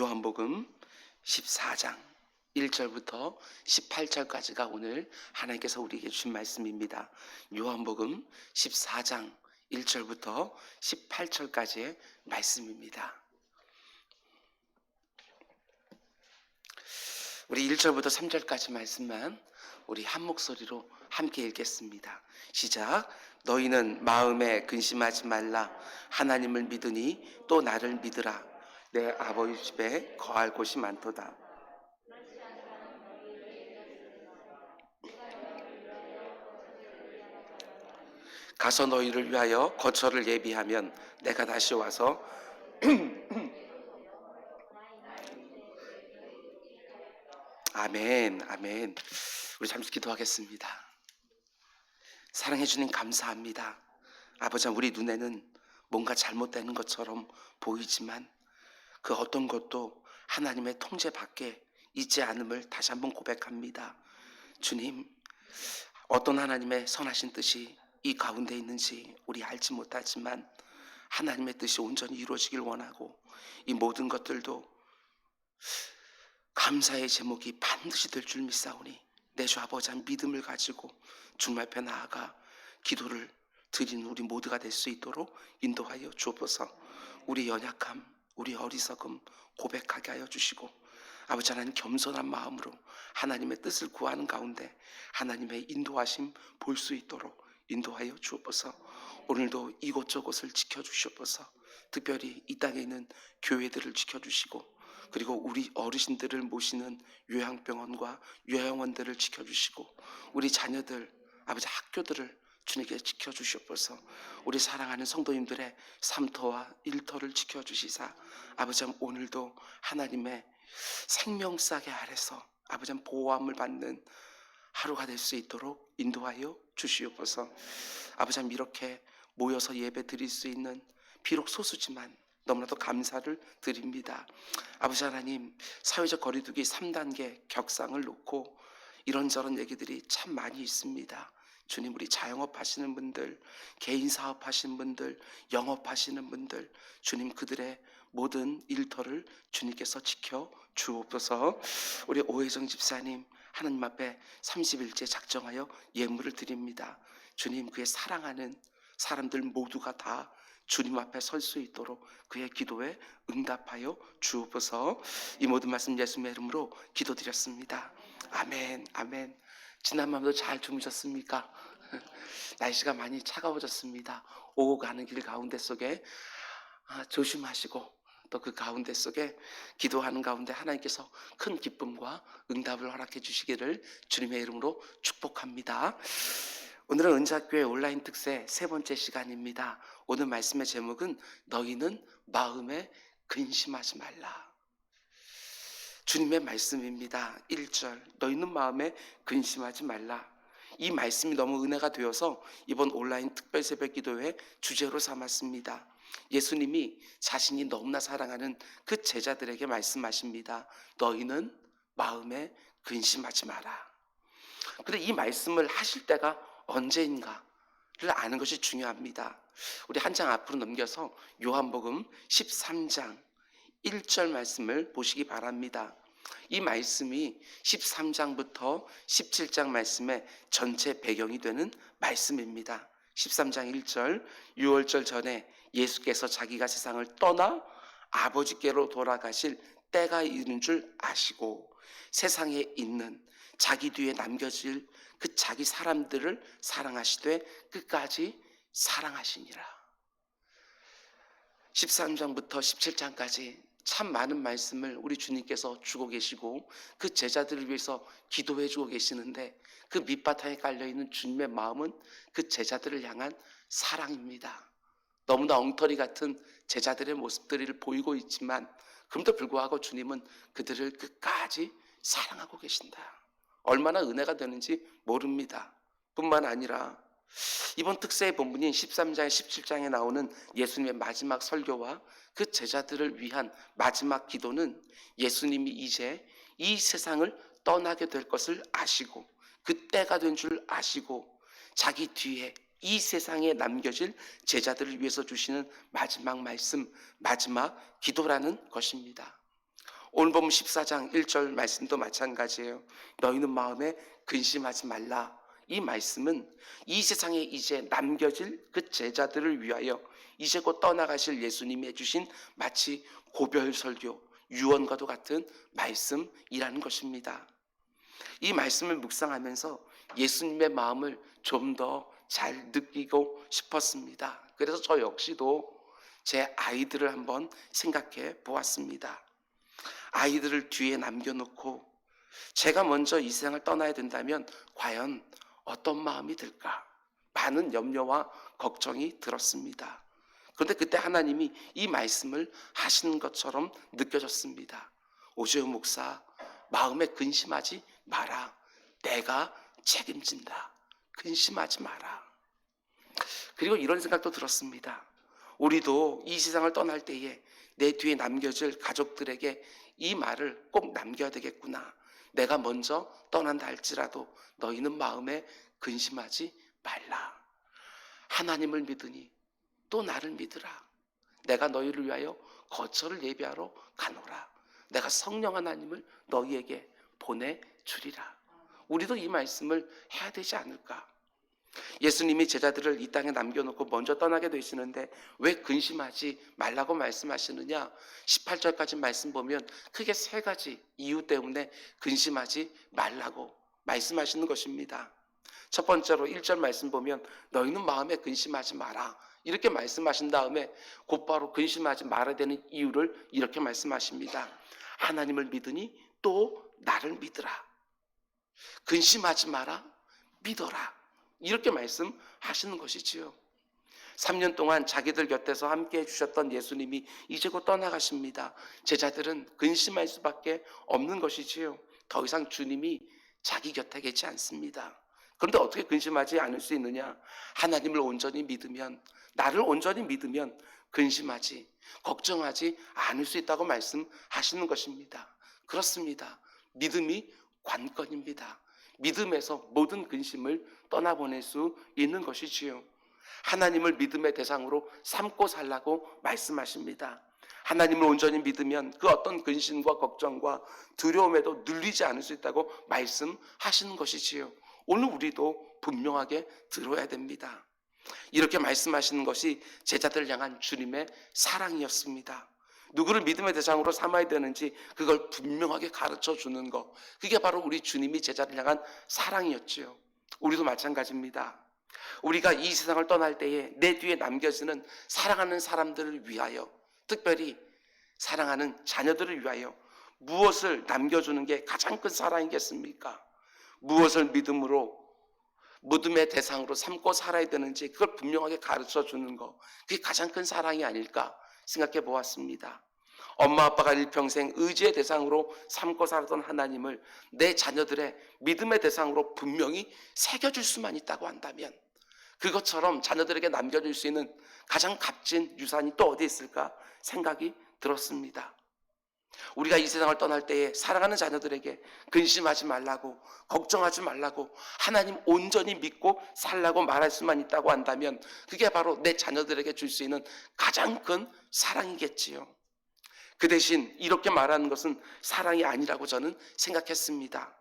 요한복음 14장 1절부터 18절까지가 오늘 하나님께서 우리에게 주신 말씀입니다. 요한복음 14장 1절부터 18절까지의 말씀입니다. 우리 1절부터 3절까지 말씀만 우리 한 목소리로 함께 읽겠습니다. 시작. 너희는 마음에 근심하지 말라. 하나님을 믿으니 또 나를 믿으라. 내 아버지 집에 거할 곳이 많도다. 가서 너희를 위하여 거처를 예비하면 내가 다시 와서 아멘, 아멘. 우리 잠시 기도하겠습니다. 사랑해 주님 감사합니다. 아버지, 우리 눈에는 뭔가 잘못되는 것처럼 보이지만 그 어떤 것도 하나님의 통제 밖에 있지 않음을 다시 한번 고백합니다. 주님, 어떤 하나님의 선하신 뜻이 이 가운데 있는지 우리 알지 못하지만 하나님의 뜻이 온전히 이루어지길 원하고 이 모든 것들도 감사의 제목이 반드시 될 줄 믿사오니 내 주 아버지 믿음을 가지고 주님 앞에 나아가 기도를 드리는 우리 모두가 될 수 있도록 인도하여 주옵소서. 우리 연약함, 우리 어리석음 고백하게 하여 주시고 아버지 하나님 겸손한 마음으로 하나님의 뜻을 구하는 가운데 하나님의 인도하심 볼 수 있도록 인도하여 주옵소서. 오늘도 이곳저곳을 지켜주시옵소서. 특별히 이 땅에 있는 교회들을 지켜주시고 그리고 우리 어르신들을 모시는 요양병원과 요양원들을 지켜주시고 우리 자녀들, 아버지 학교들을 주님께 지켜주시옵소서. 우리 사랑하는 성도님들의 삶터와 일터를 지켜주시사 아버지 오늘도 하나님의 생명싸개 아래서 아버지 보호함을 받는 하루가 될 수 있도록 인도하여 주시옵소서. 아버지 이렇게 모여서 예배 드릴 수 있는 비록 소수지만 너무나도 감사를 드립니다. 아버지 하나님, 사회적 거리두기 3단계 격상을 놓고 이런저런 얘기들이 참 많이 있습니다. 주님, 우리 자영업 하시는 분들, 개인 사업 하시는 분들, 영업 하시는 분들, 주님 그들의 모든 일터를 주님께서 지켜 주옵소서. 우리 오혜정 집사님 하나님 앞에 30일째 작정하여 예물을 드립니다. 주님, 그의 사랑하는 사람들 모두가 다 주님 앞에 설 수 있도록 그의 기도에 응답하여 주옵소서. 이 모든 말씀 예수님의 이름으로 기도드렸습니다. 아멘, 아멘. 지난 밤도 잘 주무셨습니까? 날씨가 많이 차가워졌습니다. 오고 가는 길 가운데 속에 조심하시고 또 그 가운데 속에 기도하는 가운데 하나님께서 큰 기쁨과 응답을 허락해 주시기를 주님의 이름으로 축복합니다. 오늘은 은자교회 온라인 특세 세 번째 시간입니다. 오늘 말씀의 제목은 너희는 마음에 근심하지 말라. 주님의 말씀입니다. 1절 너희는 마음에 근심하지 말라. 이 말씀이 너무 은혜가 되어서 이번 온라인 특별 새벽 기도회 주제로 삼았습니다. 예수님이 자신이 너무나 사랑하는 그 제자들에게 말씀하십니다. 너희는 마음에 근심하지 마라. 그런데 이 말씀을 하실 때가 언제인가를 아는 것이 중요합니다. 우리 한 장 앞으로 넘겨서 요한복음 13장 1절 말씀을 보시기 바랍니다. 이 말씀이 13장부터 17장 말씀의 전체 배경이 되는 말씀입니다. 13장 1절 유월절 전에 예수께서 자기가 세상을 떠나 아버지께로 돌아가실 때가 이른 줄 아시고 세상에 있는 자기 뒤에 남겨질 그 자기 사람들을 사랑하시되 끝까지 사랑하시니라. 13장부터 17장까지 참 많은 말씀을 우리 주님께서 주고 계시고 그 제자들을 위해서 기도해 주고 계시는데 그 밑바탕에 깔려있는 주님의 마음은 그 제자들을 향한 사랑입니다. 너무나 엉터리 같은 제자들의 모습들을 보이고 있지만 그럼에도 불구하고 주님은 그들을 끝까지 사랑하고 계신다. 얼마나 은혜가 되는지 모릅니다. 뿐만 아니라 이번 특세의 본문인 13장 17장에 나오는 예수님의 마지막 설교와 그 제자들을 위한 마지막 기도는 예수님이 이제 이 세상을 떠나게 될 것을 아시고 그 때가 된 줄 아시고 자기 뒤에 이 세상에 남겨질 제자들을 위해서 주시는 마지막 말씀, 마지막 기도라는 것입니다. 오늘 보면 14장 1절 말씀도 마찬가지예요. 너희는 마음에 근심하지 말라. 이 말씀은 이 세상에 이제 남겨질 그 제자들을 위하여 이제 곧 떠나가실 예수님이 해주신 마치 고별설교, 유언과도 같은 말씀이라는 것입니다. 이 말씀을 묵상하면서 예수님의 마음을 좀 더 잘 느끼고 싶었습니다. 그래서 저 역시도 제 아이들을 한번 생각해 보았습니다. 아이들을 뒤에 남겨놓고 제가 먼저 이 세상을 떠나야 된다면 과연 어떤 마음이 들까? 많은 염려와 걱정이 들었습니다. 그런데 그때 하나님이 이 말씀을 하시는 것처럼 느껴졌습니다. 오재훈 목사, 마음에 근심하지 마라. 내가 책임진다. 근심하지 마라. 그리고 이런 생각도 들었습니다. 우리도 이 세상을 떠날 때에 내 뒤에 남겨질 가족들에게 이 말을 꼭 남겨야 되겠구나. 내가 먼저 떠난다 할지라도 너희는 마음에 근심하지 말라. 하나님을 믿으니 또 나를 믿으라. 내가 너희를 위하여 거처를 예비하러 가노라. 내가 성령 하나님을 너희에게 보내주리라. 우리도 이 말씀을 해야 되지 않을까? 예수님이 제자들을 이 땅에 남겨놓고 먼저 떠나게 되시는데 왜 근심하지 말라고 말씀하시느냐? 18절까지 말씀 보면 크게 세 가지 이유 때문에 근심하지 말라고 말씀하시는 것입니다. 첫 번째로 1절 말씀 보면 너희는 마음에 근심하지 마라. 이렇게 말씀하신 다음에 곧바로 근심하지 말아야 되는 이유를 이렇게 말씀하십니다. 하나님을 믿으니 또 나를 믿으라. 근심하지 마라. 믿어라. 이렇게 말씀하시는 것이지요. 3년 동안 자기들 곁에서 함께 해주셨던 예수님이 이제 곧 떠나가십니다. 제자들은 근심할 수밖에 없는 것이지요. 더 이상 주님이 자기 곁에 계지 않습니다. 그런데 어떻게 근심하지 않을 수 있느냐? 하나님을 온전히 믿으면, 나를 온전히 믿으면 근심하지, 걱정하지 않을 수 있다고 말씀하시는 것입니다. 그렇습니다. 믿음이 관건입니다. 믿음에서 모든 근심을 떠나보낼 수 있는 것이지요. 하나님을 믿음의 대상으로 삼고 살라고 말씀하십니다. 하나님을 온전히 믿으면 그 어떤 근심과 걱정과 두려움에도 눌리지 않을 수 있다고 말씀하시는 것이지요. 오늘 우리도 분명하게 들어야 됩니다. 이렇게 말씀하시는 것이 제자들 향한 주님의 사랑이었습니다. 누구를 믿음의 대상으로 삼아야 되는지 그걸 분명하게 가르쳐 주는 것, 그게 바로 우리 주님이 제자를 향한 사랑이었지요. 우리도 마찬가지입니다. 우리가 이 세상을 떠날 때에 내 뒤에 남겨지는 사랑하는 사람들을 위하여, 특별히 사랑하는 자녀들을 위하여 무엇을 남겨주는 게 가장 큰 사랑이겠습니까? 무엇을 믿음의 대상으로 삼고 살아야 되는지 그걸 분명하게 가르쳐 주는 것, 그게 가장 큰 사랑이 아닐까 생각해 보았습니다. 엄마 아빠가 일평생 의지의 대상으로 삼고 살았던 하나님을 내 자녀들의 믿음의 대상으로 분명히 새겨줄 수만 있다고 한다면 그것처럼 자녀들에게 남겨줄 수 있는 가장 값진 유산이 또 어디 있을까 생각이 들었습니다. 우리가 이 세상을 떠날 때에 사랑하는 자녀들에게 근심하지 말라고, 걱정하지 말라고, 하나님 온전히 믿고 살라고 말할 수만 있다고 한다면 그게 바로 내 자녀들에게 줄 수 있는 가장 큰 사랑이겠지요. 그 대신 이렇게 말하는 것은 사랑이 아니라고 저는 생각했습니다.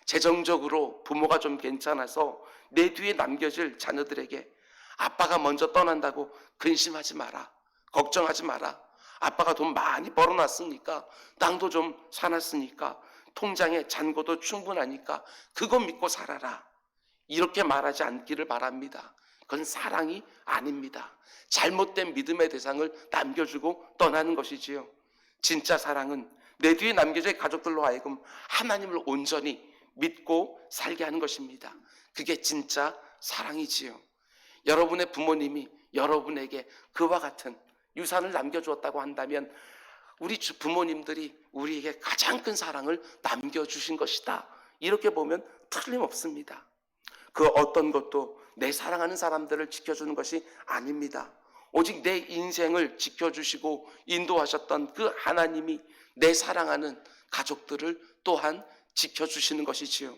재정적으로 부모가 좀 괜찮아서 내 뒤에 남겨질 자녀들에게 아빠가 먼저 떠난다고 근심하지 마라, 걱정하지 마라. 아빠가 돈 많이 벌어놨으니까, 땅도 좀 사놨으니까, 통장에 잔고도 충분하니까 그거 믿고 살아라. 이렇게 말하지 않기를 바랍니다. 그건 사랑이 아닙니다. 잘못된 믿음의 대상을 남겨주고 떠나는 것이지요. 진짜 사랑은 내 뒤에 남겨질 가족들로 하여금 하나님을 온전히 믿고 살게 하는 것입니다. 그게 진짜 사랑이지요. 여러분의 부모님이 여러분에게 그와 같은 유산을 남겨주었다고 한다면 우리 부모님들이 우리에게 가장 큰 사랑을 남겨주신 것이다. 이렇게 보면 틀림없습니다. 그 어떤 것도 내 사랑하는 사람들을 지켜주는 것이 아닙니다. 오직 내 인생을 지켜주시고 인도하셨던 그 하나님이 내 사랑하는 가족들을 또한 지켜주시는 것이지요.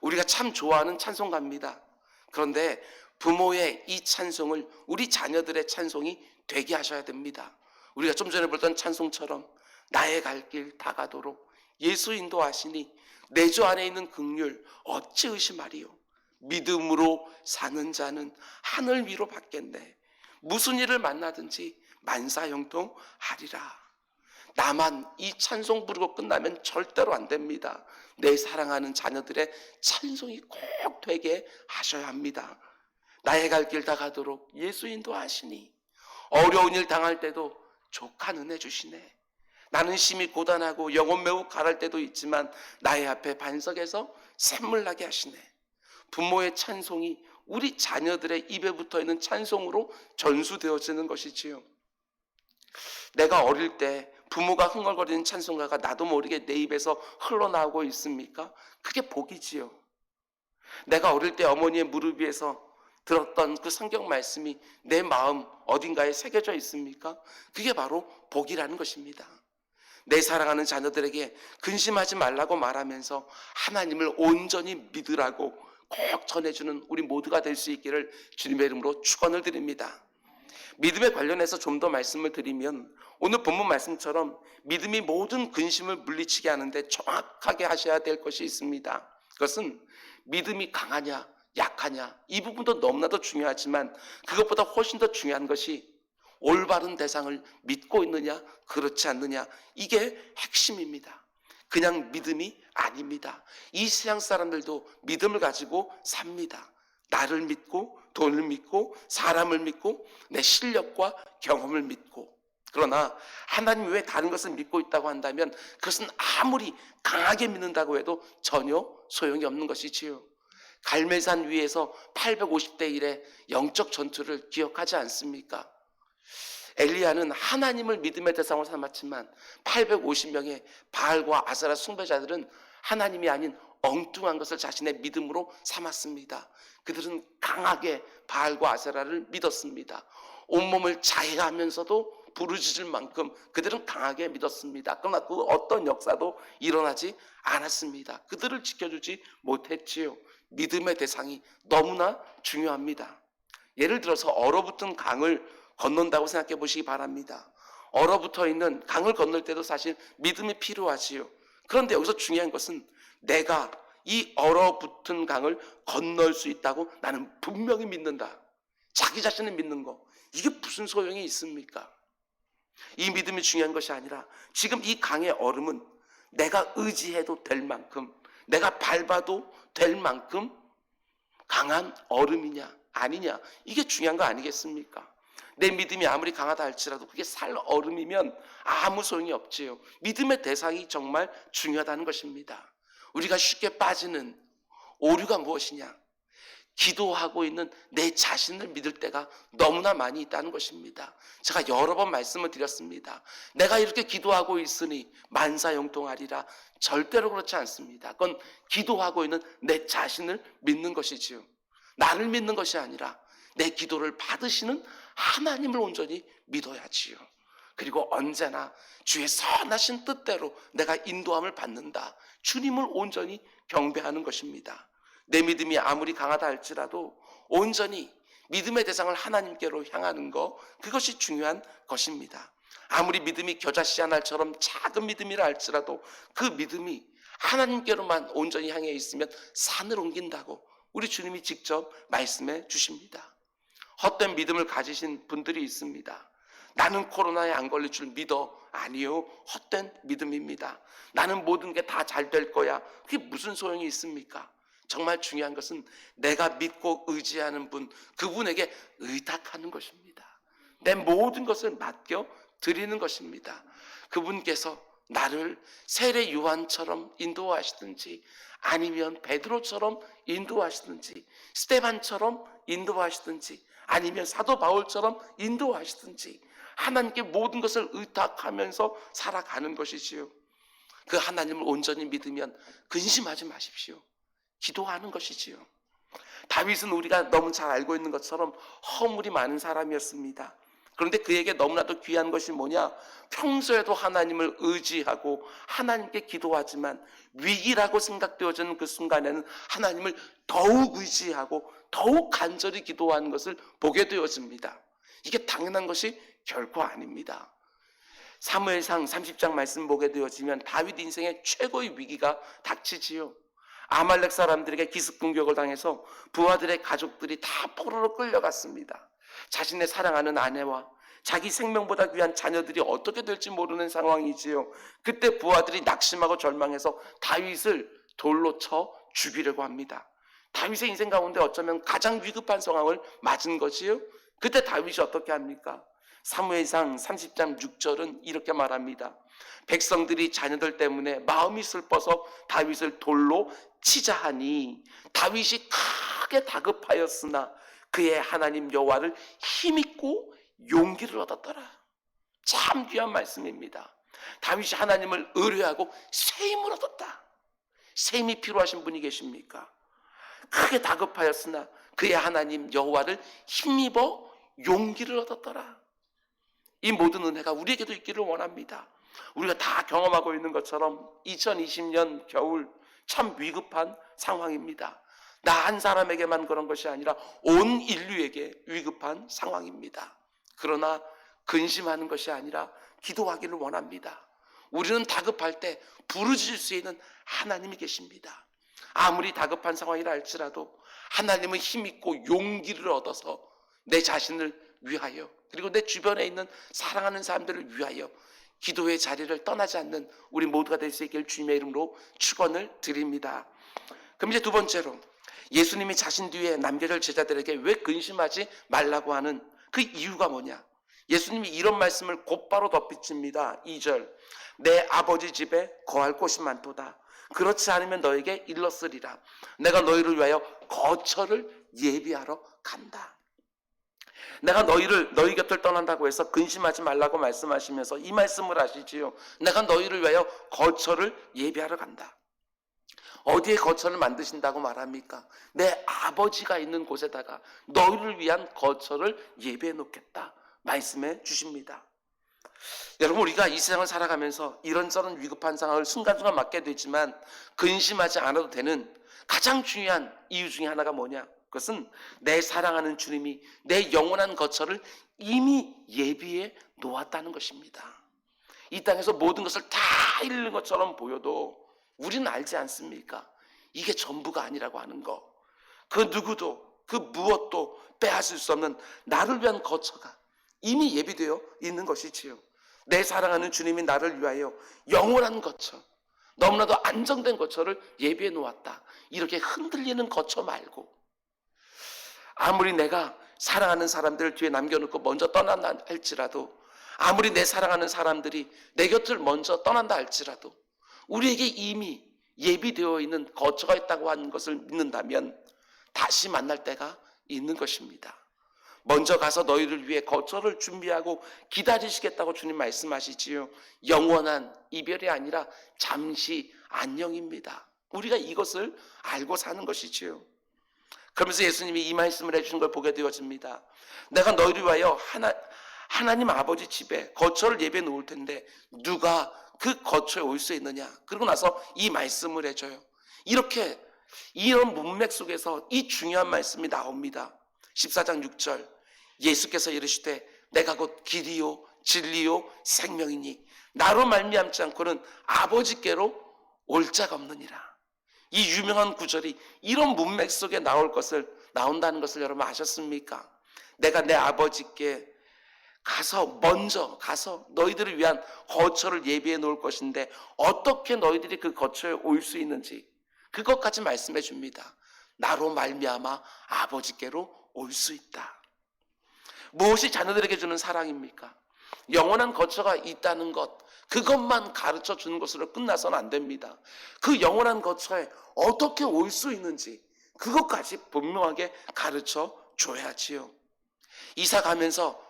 우리가 참 좋아하는 찬송가입니다. 그런데 부모의 이 찬송을 우리 자녀들의 찬송이 되게 하셔야 됩니다. 우리가 좀 전에 불렀던 찬송처럼 나의 갈 길 다가도록 예수 인도하시니 내 주 안에 있는 긍휼 어찌 의심하리요. 믿음으로 사는 자는 하늘 위로 받겠네. 무슨 일을 만나든지 만사형통하리라. 나만 이 찬송 부르고 끝나면 절대로 안 됩니다. 내 사랑하는 자녀들의 찬송이 꼭 되게 하셔야 합니다. 나의 갈 길 다 가도록 예수 인도하시니 어려운 일 당할 때도 족한 은혜 주시네. 나는 심히 고단하고 영혼 매우 가랄 때도 있지만 나의 앞에 반석에서 샘물 나게 하시네. 부모의 찬송이 우리 자녀들의 입에 붙어있는 찬송으로 전수되어지는 것이지요. 내가 어릴 때 부모가 흥얼거리는 찬송가가 나도 모르게 내 입에서 흘러나오고 있습니까? 그게 복이지요. 내가 어릴 때 어머니의 무릎 위에서 들었던 그 성경 말씀이 내 마음 어딘가에 새겨져 있습니까? 그게 바로 복이라는 것입니다. 내 사랑하는 자녀들에게 근심하지 말라고 말하면서 하나님을 온전히 믿으라고 꼭 전해주는 우리 모두가 될 수 있기를 주님의 이름으로 축원을 드립니다. 믿음에 관련해서 좀 더 말씀을 드리면 오늘 본문 말씀처럼 믿음이 모든 근심을 물리치게 하는데 정확하게 하셔야 될 것이 있습니다. 그것은 믿음이 강하냐 약하냐 이 부분도 너무나도 중요하지만 그것보다 훨씬 더 중요한 것이 올바른 대상을 믿고 있느냐 그렇지 않느냐 이게 핵심입니다. 그냥 믿음이 아닙니다. 이 세상 사람들도 믿음을 가지고 삽니다. 나를 믿고 돈을 믿고 사람을 믿고 내 실력과 경험을 믿고. 그러나 하나님이 왜 다른 것을 믿고 있다고 한다면 그것은 아무리 강하게 믿는다고 해도 전혀 소용이 없는 것이지요. 갈멜산 위에서 850대 1의 영적 전투를 기억하지 않습니까? 엘리야는 하나님을 믿음의 대상으로 삼았지만 850명의 바알과 아세라 숭배자들은 하나님이 아닌 엉뚱한 것을 자신의 믿음으로 삼았습니다. 그들은 강하게 바알과 아세라를 믿었습니다. 온몸을 자해하면서도 부르짖을 만큼 그들은 강하게 믿었습니다. 그러나 그 어떤 역사도 일어나지 않았습니다. 그들을 지켜주지 못했지요. 믿음의 대상이 너무나 중요합니다. 예를 들어서 얼어붙은 강을 건넌다고 생각해 보시기 바랍니다. 얼어붙어 있는 강을 건널 때도 사실 믿음이 필요하지요. 그런데 여기서 중요한 것은 내가 이 얼어붙은 강을 건널 수 있다고 나는 분명히 믿는다. 자기 자신을 믿는 거. 이게 무슨 소용이 있습니까? 이 믿음이 중요한 것이 아니라 지금 이 강의 얼음은 내가 의지해도 될 만큼 내가 밟아도 될 만큼 강한 얼음이냐 아니냐 이게 중요한 거 아니겠습니까? 내 믿음이 아무리 강하다 할지라도 그게 살 얼음이면 아무 소용이 없지요. 믿음의 대상이 정말 중요하다는 것입니다. 우리가 쉽게 빠지는 오류가 무엇이냐? 기도하고 있는 내 자신을 믿을 때가 너무나 많이 있다는 것입니다. 제가 여러 번 말씀을 드렸습니다. 내가 이렇게 기도하고 있으니 만사형통하리라. 절대로 그렇지 않습니다. 그건 기도하고 있는 내 자신을 믿는 것이지요. 나를 믿는 것이 아니라 내 기도를 받으시는 하나님을 온전히 믿어야지요. 그리고 언제나 주의 선하신 뜻대로 내가 인도함을 받는다. 주님을 온전히 경배하는 것입니다. 내 믿음이 아무리 강하다 할지라도 온전히 믿음의 대상을 하나님께로 향하는 것, 그것이 중요한 것입니다. 아무리 믿음이 겨자씨 한 알처럼 작은 믿음이라 할지라도 그 믿음이 하나님께로만 온전히 향해 있으면 산을 옮긴다고 우리 주님이 직접 말씀해 주십니다. 헛된 믿음을 가지신 분들이 있습니다. 나는 코로나에 안 걸릴 줄 믿어. 아니요, 헛된 믿음입니다. 나는 모든 게 다 잘 될 거야. 그게 무슨 소용이 있습니까? 정말 중요한 것은 내가 믿고 의지하는 분, 그분에게 의탁하는 것입니다. 내 모든 것을 맡겨 드리는 것입니다. 그분께서 나를 세례 요한처럼 인도하시든지 아니면 베드로처럼 인도하시든지 스데반처럼 인도하시든지 아니면 사도 바울처럼 인도하시든지 하나님께 모든 것을 의탁하면서 살아가는 것이지요. 그 하나님을 온전히 믿으면 근심하지 마십시오. 기도하는 것이지요. 다윗은 우리가 너무 잘 알고 있는 것처럼 허물이 많은 사람이었습니다. 그런데 그에게 너무나도 귀한 것이 뭐냐? 평소에도 하나님을 의지하고 하나님께 기도하지만 위기라고 생각되어지는 그 순간에는 하나님을 더욱 의지하고 더욱 간절히 기도하는 것을 보게 되어집니다. 이게 당연한 것이 결코 아닙니다. 사무엘상 30장 말씀 보게 되어지면 다윗 인생의 최고의 위기가 닥치지요. 아말렉 사람들에게 기습 공격을 당해서 부하들의 가족들이 다 포로로 끌려갔습니다. 자신의 사랑하는 아내와 자기 생명보다 귀한 자녀들이 어떻게 될지 모르는 상황이지요. 그때 부하들이 낙심하고 절망해서 다윗을 돌로 쳐 죽이려고 합니다. 다윗의 인생 가운데 어쩌면 가장 위급한 상황을 맞은 거지요. 그때 다윗이 어떻게 합니까? 사무엘상 30장 6절은 이렇게 말합니다. 백성들이 자녀들 때문에 마음이 슬퍼서 다윗을 돌로 치자 하니 다윗이 크게 다급하였으나 그의 하나님 여호와를 힘입고 용기를 얻었더라. 참 귀한 말씀입니다. 다윗이 하나님을 의뢰하고 새 힘을 얻었다. 새 힘이 필요하신 분이 계십니까? 크게 다급하였으나 그의 하나님 여호와를 힘입어 용기를 얻었더라. 이 모든 은혜가 우리에게도 있기를 원합니다. 우리가 다 경험하고 있는 것처럼 2020년 겨울 참 위급한 상황입니다. 나 한 사람에게만 그런 것이 아니라 온 인류에게 위급한 상황입니다. 그러나 근심하는 것이 아니라 기도하기를 원합니다. 우리는 다급할 때 부르짖을 수 있는 하나님이 계십니다. 아무리 다급한 상황이라 할지라도 하나님은 힘있고 용기를 얻어서 내 자신을 위하여 그리고 내 주변에 있는 사랑하는 사람들을 위하여 기도의 자리를 떠나지 않는 우리 모두가 될 수 있기를 주님의 이름으로 축원을 드립니다. 그럼 이제 두 번째로 예수님이 자신 뒤에 남겨질 제자들에게 왜 근심하지 말라고 하는 그 이유가 뭐냐? 예수님이 이런 말씀을 곧바로 덧붙입니다. 2절 내 아버지 집에 거할 곳이 많도다. 그렇지 않으면 너에게 일렀으리라. 내가 너희를 위하여 거처를 예비하러 간다. 내가 너희 곁을 떠난다고 해서 근심하지 말라고 말씀하시면서 이 말씀을 하시지요. 내가 너희를 위하여 거처를 예비하러 간다. 어디에 거처를 만드신다고 말합니까? 내 아버지가 있는 곳에다가 너희를 위한 거처를 예비해 놓겠다 말씀해 주십니다. 여러분, 우리가 이 세상을 살아가면서 이런저런 위급한 상황을 순간순간 맞게 되지만 근심하지 않아도 되는 가장 중요한 이유 중에 하나가 뭐냐? 그것은 내 사랑하는 주님이 내 영원한 거처를 이미 예비해 놓았다는 것입니다. 이 땅에서 모든 것을 다 잃는 것처럼 보여도 우리는 알지 않습니까? 이게 전부가 아니라고 하는 거. 그 누구도 그 무엇도 빼앗을 수 없는 나를 위한 거처가 이미 예비되어 있는 것이지요. 내 사랑하는 주님이 나를 위하여 영원한 거처, 너무나도 안정된 거처를 예비해 놓았다. 이렇게 흔들리는 거처 말고 아무리 내가 사랑하는 사람들을 뒤에 남겨놓고 먼저 떠난다 할지라도 아무리 내 사랑하는 사람들이 내 곁을 먼저 떠난다 할지라도 우리에게 이미 예비되어 있는 거처가 있다고 하는 것을 믿는다면 다시 만날 때가 있는 것입니다. 먼저 가서 너희를 위해 거처를 준비하고 기다리시겠다고 주님 말씀하시지요. 영원한 이별이 아니라 잠시 안녕입니다. 우리가 이것을 알고 사는 것이지요. 그러면서 예수님이 이 말씀을 해주신 걸 보게 되어집니다. 내가 너희를 위하여 하나님 아버지 집에 거처를 예비해 놓을 텐데 누가 그 거처에 올 수 있느냐? 그러고 나서 이 말씀을 해줘요. 이렇게 이런 문맥 속에서 이 중요한 말씀이 나옵니다. 14장 6절 예수께서 이르시되 내가 곧 길이요 진리요 생명이니 나로 말미암지 않고는 아버지께로 올 자가 없느니라. 이 유명한 구절이 이런 문맥 속에 나온다는 것을 여러분 아셨습니까? 내가 내 아버지께 먼저 가서 너희들을 위한 거처를 예비해 놓을 것인데 어떻게 너희들이 그 거처에 올 수 있는지 그것까지 말씀해 줍니다. 나로 말미암아 아버지께로 올 수 있다. 무엇이 자녀들에게 주는 사랑입니까? 영원한 거처가 있다는 것, 그것만 가르쳐 주는 것으로 끝나서는 안 됩니다. 그 영원한 거처에 어떻게 올 수 있는지 그것까지 분명하게 가르쳐 줘야지요. 이사 가면서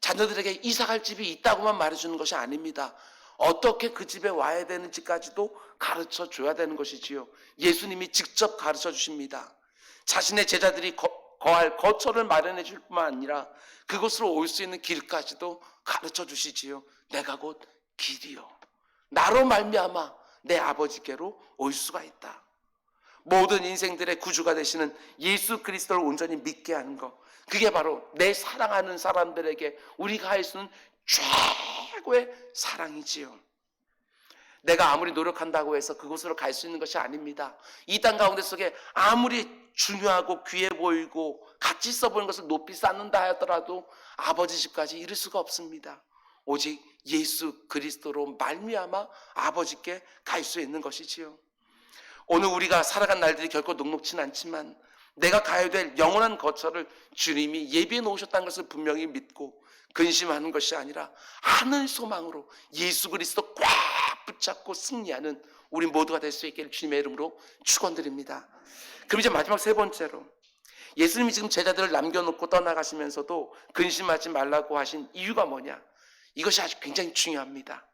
자녀들에게 이사 갈 집이 있다고만 말해주는 것이 아닙니다. 어떻게 그 집에 와야 되는지까지도 가르쳐 줘야 되는 것이지요. 예수님이 직접 가르쳐 주십니다. 자신의 제자들이 거할 거처를 마련해 줄 뿐만 아니라 그곳으로 올 수 있는 길까지도 가르쳐 주시지요. 내가 곧 길이요 나로 말미암아 내 아버지께로 올 수가 있다. 모든 인생들의 구주가 되시는 예수 그리스도를 온전히 믿게 하는 것, 그게 바로 내 사랑하는 사람들에게 우리가 할 수 있는 최고의 사랑이지요. 내가 아무리 노력한다고 해서 그곳으로 갈 수 있는 것이 아닙니다. 이 땅 가운데 속에 아무리 중요하고 귀해 보이고 가치 있어 보이는 것을 높이 쌓는다 하더라도 아버지 집까지 이를 수가 없습니다. 오직 예수 그리스도로 말미암아 아버지께 갈 수 있는 것이지요. 오늘 우리가 살아간 날들이 결코 녹록진 않지만 내가 가야 될 영원한 거처를 주님이 예비해 놓으셨다는 것을 분명히 믿고 근심하는 것이 아니라 하늘 소망으로 예수 그리스도 꽉 붙잡고 승리하는 우리 모두가 될 수 있기를 주님의 이름으로 축원드립니다. 그럼 이제 마지막 세 번째로, 예수님이 지금 제자들을 남겨놓고 떠나가시면서도 근심하지 말라고 하신 이유가 뭐냐? 이것이 아주 굉장히 중요합니다.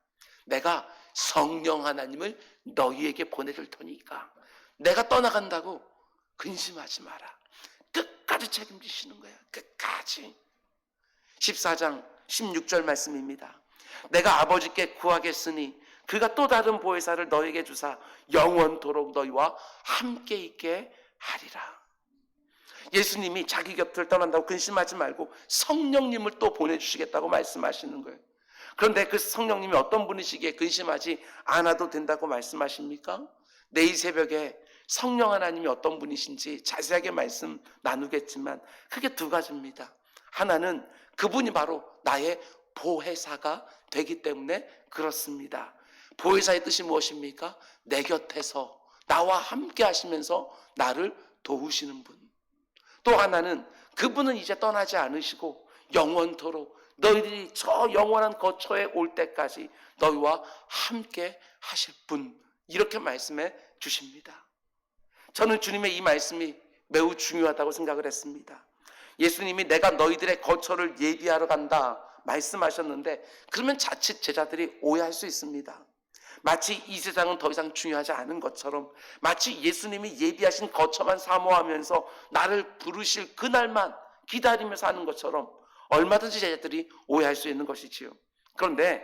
내가 성령 하나님을 너희에게 보내줄 테니까 내가 떠나간다고 근심하지 마라. 끝까지 책임지시는 거야. 끝까지. 14장 16절 말씀입니다. 내가 아버지께 구하겠으니 그가 또 다른 보혜사를 너에게 주사 영원토록 너희와 함께 있게 하리라. 예수님이 자기 곁을 떠난다고 근심하지 말고 성령님을 또 보내주시겠다고 말씀하시는 거예요. 그런데 그 성령님이 어떤 분이시기에 근심하지 않아도 된다고 말씀하십니까? 내일 새벽에 성령 하나님이 어떤 분이신지 자세하게 말씀 나누겠지만 크게 두 가지입니다. 하나는 그분이 바로 나의 보혜사가 되기 때문에 그렇습니다. 보혜사의 뜻이 무엇입니까? 내 곁에서 나와 함께 하시면서 나를 도우시는 분. 또 하나는 그분은 이제 떠나지 않으시고 영원토록 너희들이 저 영원한 거처에 올 때까지 너희와 함께 하실 분. 이렇게 말씀해 주십니다. 저는 주님의 이 말씀이 매우 중요하다고 생각을 했습니다. 예수님이 내가 너희들의 거처를 예비하러 간다 말씀하셨는데 그러면 자칫 제자들이 오해할 수 있습니다. 마치 이 세상은 더 이상 중요하지 않은 것처럼, 마치 예수님이 예비하신 거처만 사모하면서 나를 부르실 그날만 기다리면서 하는 것처럼 얼마든지 제자들이 오해할 수 있는 것이지요. 그런데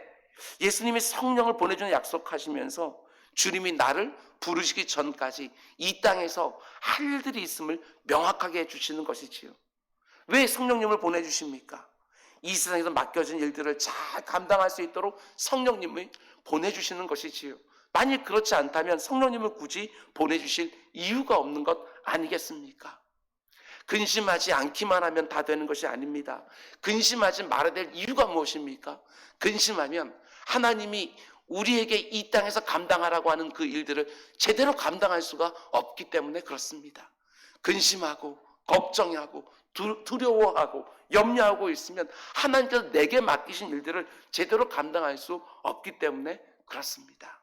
예수님이 성령을 보내주는 약속하시면서 주님이 나를 부르시기 전까지 이 땅에서 할 일들이 있음을 명확하게 해주시는 것이지요. 왜 성령님을 보내주십니까? 이 세상에서 맡겨진 일들을 잘 감당할 수 있도록 성령님을 보내주시는 것이지요. 만일 그렇지 않다면 성령님을 굳이 보내주실 이유가 없는 것 아니겠습니까? 근심하지 않기만 하면 다 되는 것이 아닙니다. 근심하지 말아야 될 이유가 무엇입니까? 근심하면 하나님이 우리에게 이 땅에서 감당하라고 하는 그 일들을 제대로 감당할 수가 없기 때문에 그렇습니다. 근심하고 걱정하고 두려워하고 염려하고 있으면 하나님께서 내게 맡기신 일들을 제대로 감당할 수 없기 때문에 그렇습니다.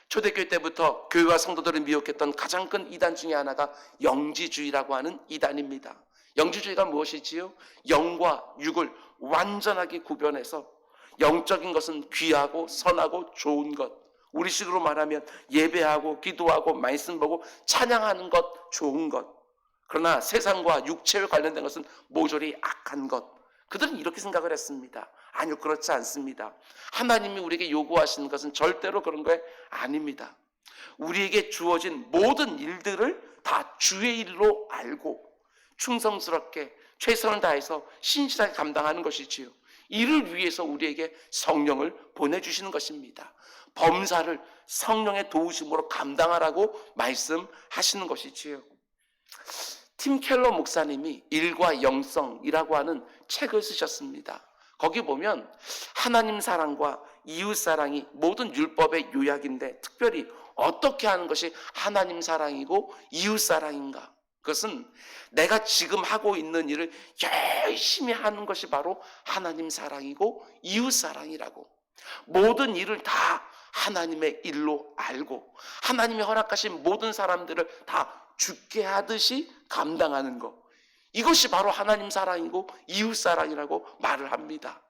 초대교회 때부터 교회와 성도들을 미혹했던 가장 큰 이단 중에 하나가 영지주의라고 하는 이단입니다. 영지주의가 무엇이지요? 영과 육을 완전하게 구별해서 영적인 것은 귀하고 선하고 좋은 것, 우리식으로 말하면 예배하고 기도하고 말씀 보고 찬양하는 것, 좋은 것. 그러나 세상과 육체에 관련된 것은 모조리 악한 것. 그들은 이렇게 생각을 했습니다. 아니요, 그렇지 않습니다. 하나님이 우리에게 요구하시는 것은 절대로 그런 거 아닙니다. 우리에게 주어진 모든 일들을 다 주의 일로 알고 충성스럽게 최선을 다해서 신실하게 감당하는 것이지요. 이를 위해서 우리에게 성령을 보내주시는 것입니다. 범사를 성령의 도우심으로 감당하라고 말씀하시는 것이지요. 팀 켈러 목사님이 일과 영성이라고 하는 책을 쓰셨습니다. 거기 보면 하나님 사랑과 이웃 사랑이 모든 율법의 요약인데 특별히 어떻게 하는 것이 하나님 사랑이고 이웃 사랑인가? 그것은 내가 지금 하고 있는 일을 열심히 하는 것이 바로 하나님 사랑이고 이웃 사랑이라고. 모든 일을 다 하나님의 일로 알고 하나님이 허락하신 모든 사람들을 다 죽게 하듯이 감당하는 것, 이것이 바로 하나님 사랑이고 이웃 사랑이라고 말을 합니다.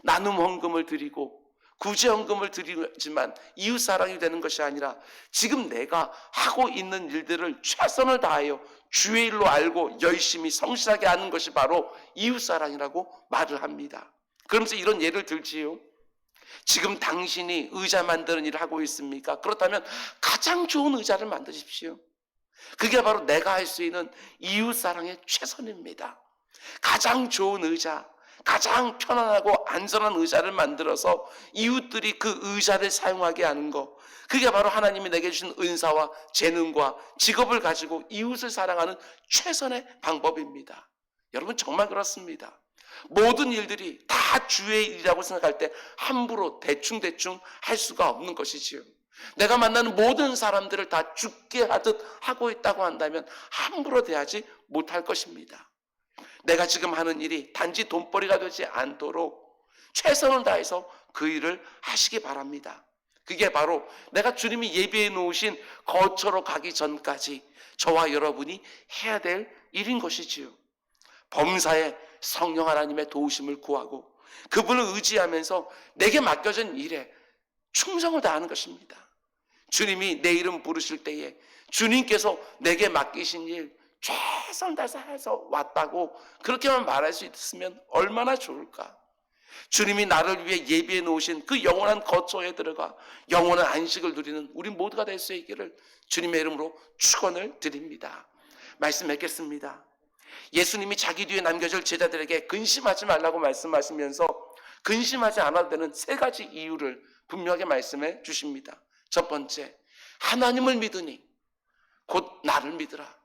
나눔 헌금을 드리고 구제 헌금을 드리지만 이웃 사랑이 되는 것이 아니라 지금 내가 하고 있는 일들을 최선을 다하여 주의 일로 알고 열심히 성실하게 하는 것이 바로 이웃 사랑이라고 말을 합니다. 그러면서 이런 예를 들지요. 지금 당신이 의자 만드는 일을 하고 있습니까? 그렇다면 가장 좋은 의자를 만드십시오. 그게 바로 내가 할 수 있는 이웃 사랑의 최선입니다. 가장 좋은 의자, 가장 편안하고 안전한 의자를 만들어서 이웃들이 그 의자를 사용하게 하는 것, 그게 바로 하나님이 내게 주신 은사와 재능과 직업을 가지고 이웃을 사랑하는 최선의 방법입니다. 여러분, 정말 그렇습니다. 모든 일들이 다 주의 일이라고 생각할 때 함부로 대충 할 수가 없는 것이지요. 내가 만나는 모든 사람들을 다 죽게 하듯 하고 있다고 한다면 함부로 대하지 못할 것입니다. 내가 지금 하는 일이 단지 돈벌이가 되지 않도록 최선을 다해서 그 일을 하시기 바랍니다. 그게 바로 내가 주님이 예비해 놓으신 거처로 가기 전까지 저와 여러분이 해야 될 일인 것이지요. 범사에 성령 하나님의 도우심을 구하고 그분을 의지하면서 내게 맡겨진 일에 충성을 다하는 것입니다. 주님이 내 이름 부르실 때에 주님께서 내게 맡기신 일 최선을 다해서 해서 왔다고 그렇게만 말할 수 있으면 얼마나 좋을까. 주님이 나를 위해 예비해 놓으신 그 영원한 거처에 들어가 영원한 안식을 누리는 우리 모두가 될 수 있기를 주님의 이름으로 축원을 드립니다. 말씀 맺겠습니다. 예수님이 자기 뒤에 남겨줄 제자들에게 근심하지 말라고 말씀하시면서 근심하지 않아도 되는 3가지 이유를 분명하게 말씀해 주십니다. 첫 번째, 하나님을 믿으니 곧 나를 믿으라.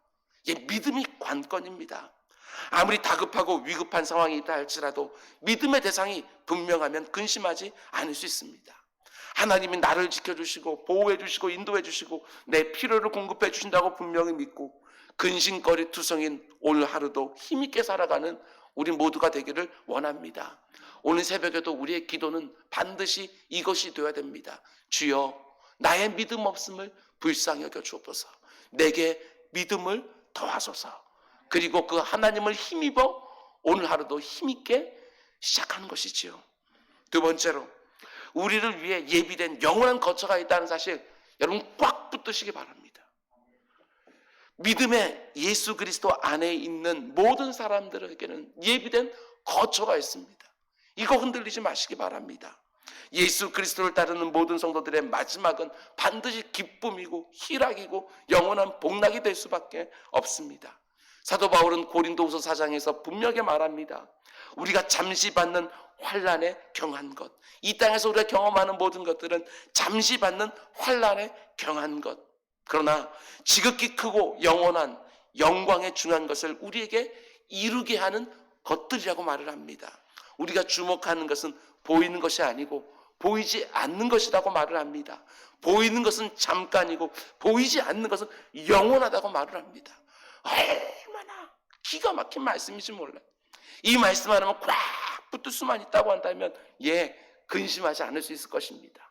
믿음이 관건입니다. 아무리 다급하고 위급한 상황이 있다 할지라도 믿음의 대상이 분명하면 근심하지 않을 수 있습니다. 하나님이 나를 지켜주시고 보호해 주시고 인도해 주시고 내 필요를 공급해 주신다고 분명히 믿고 근심거리 투성인 오늘 하루도 힘있게 살아가는 우리 모두가 되기를 원합니다. 오늘 새벽에도 우리의 기도는 반드시 이것이 되어야 됩니다. 주여, 나의 믿음 없음을 불쌍히 여겨 주옵소서. 내게 믿음을 더하소서. 그리고 그 하나님을 힘입어 오늘 하루도 힘있게 시작하는 것이지요. 두 번째로, 우리를 위해 예비된 영원한 거처가 있다는 사실 여러분 꽉 붙드시기 바랍니다. 믿음의 예수 그리스도 안에 있는 모든 사람들에게는 예비된 거처가 있습니다. 이거 흔들리지 마시기 바랍니다. 예수 그리스도를 따르는 모든 성도들의 마지막은 반드시 기쁨이고 희락이고 영원한 복락이 될 수밖에 없습니다. 사도 바울은 고린도후서 4장에서 분명하게 말합니다. 우리가 잠시 받는 환난에 경한 것, 이 땅에서 우리가 경험하는 모든 것들은 잠시 받는 환난에 경한 것, 그러나 지극히 크고 영원한 영광에 중요한 것을 우리에게 이루게 하는 것들이라고 말을 합니다. 우리가 주목하는 것은 보이는 것이 아니고 보이지 않는 것이라고 말을 합니다. 보이는 것은 잠깐이고 보이지 않는 것은 영원하다고 말을 합니다. 얼마나 기가 막힌 말씀인지 몰라요. 이 말씀 하나만 꽉 붙을 수만 있다고 한다면 근심하지 않을 수 있을 것입니다.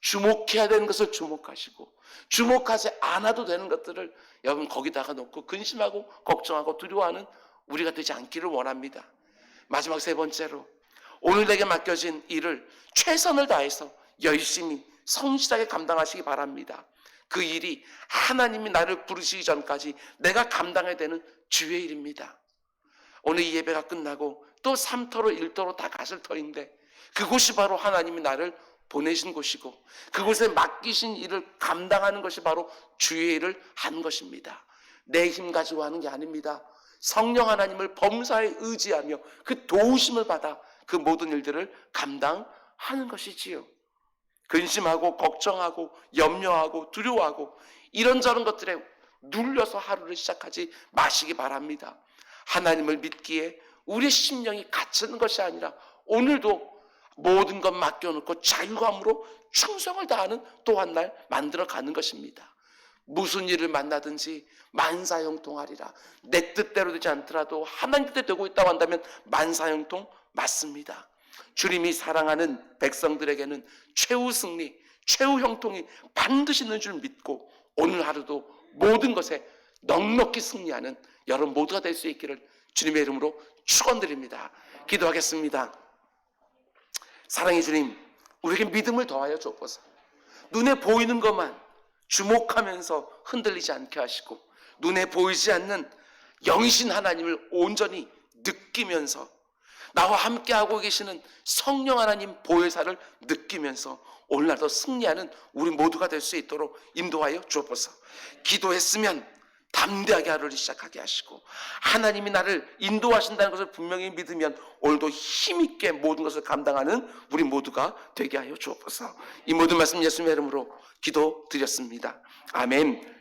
주목해야 되는 것을 주목하시고 주목하지 않아도 되는 것들을 여러분 거기다가 놓고 근심하고 걱정하고 두려워하는 우리가 되지 않기를 원합니다. 마지막 3번째로, 오늘 내게 맡겨진 일을 최선을 다해서 열심히 성실하게 감당하시기 바랍니다. 그 일이 하나님이 나를 부르시기 전까지 내가 감당해야 되는 주의 일입니다. 오늘 이 예배가 끝나고 또 3터로 1터로 다 가실 터인데 그곳이 바로 하나님이 나를 보내신 곳이고 그곳에 맡기신 일을 감당하는 것이 바로 주의 일을 하는 것입니다. 내 힘 가지고 하는 게 아닙니다. 성령 하나님을 범사에 의지하며 그 도우심을 받아 그 모든 일들을 감당하는 것이지요. 근심하고 걱정하고 염려하고 두려워하고 이런저런 것들에 눌려서 하루를 시작하지 마시기 바랍니다. 하나님을 믿기에 우리의 심령이 갇히는 것이 아니라 오늘도 모든 것 맡겨놓고 자유감으로 충성을 다하는 또 한 날 만들어가는 것입니다. 무슨 일을 만나든지 만사형통하리라. 내 뜻대로 되지 않더라도 하나님 뜻대로 되고 있다고 한다면 만사형통 맞습니다. 주님이 사랑하는 백성들에게는 최후 승리, 최후 형통이 반드시 있는 줄 믿고 오늘 하루도 모든 것에 넉넉히 승리하는 여러분 모두가 될 수 있기를 주님의 이름으로 축원드립니다. 기도하겠습니다. 사랑의 주님, 우리에게 믿음을 더하여 주옵소서. 눈에 보이는 것만 주목하면서 흔들리지 않게 하시고 눈에 보이지 않는 영이신 하나님을 온전히 느끼면서 나와 함께하고 계시는 성령 하나님 보혜사를 느끼면서 오늘날도 승리하는 우리 모두가 될 수 있도록 인도하여 주옵소서. 기도했으면 담대하게 하루를 시작하게 하시고 하나님이 나를 인도하신다는 것을 분명히 믿으면 오늘도 힘있게 모든 것을 감당하는 우리 모두가 되게 하여 주옵소서. 이 모든 말씀 예수님의 이름으로 기도드렸습니다. 아멘.